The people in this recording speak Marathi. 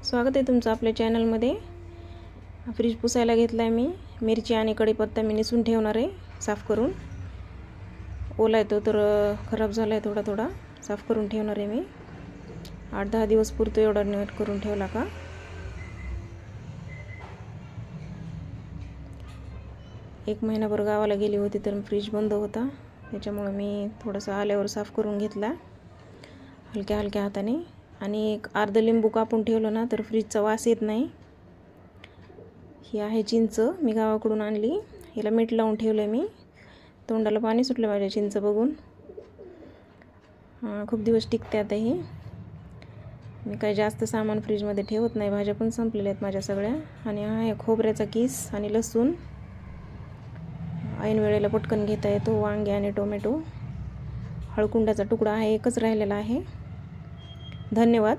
स्वागत आहे तुमचं आपल्या चॅनलमध्ये। फ्रीज पुसायला घेतला आहे मी। मिरची आणि कढीपत्ता मी निसून ठेवणार आहे साफ करून। ओला आहे तो तर खराब झाला आहे, थोडा साफ करून ठेवणार आहे मी। 8-10 दिवस पुरतो एवढा नीट करून ठेवला का। एक महिनाभर गावाला गेली होती तर फ्रीज बंद होता, त्याच्यामुळे मी थोडासा आल्यावर साफ करून घेतला हलक्या हाताने। आणि एक अर्धा लिंबू कापून ठेवलं ना तर फ्रीजचा वास येत नाही। ही आहे चिंच, मी गावाकडून आणली। हिला मीठ लावून ठेवलं मी। तोंडाला पाणी सुटलं माझ्या चिंच बघून। खूप दिवस टिकते आता ही। मी काही जास्त सामान फ्रीजमध्ये ठेवत नाही, भाज्या पण संपलेल्या आहेत माझ्या सगळ्या। आणि आहे खोबऱ्याचा किस आणि लसूण, ऐन वेळेला पटकन घेता येतो। वांगे आणि टोमॅटो, हळकुंडाचा तुकडा आहे, एकच राहिलेला आहे। धन्यवाद।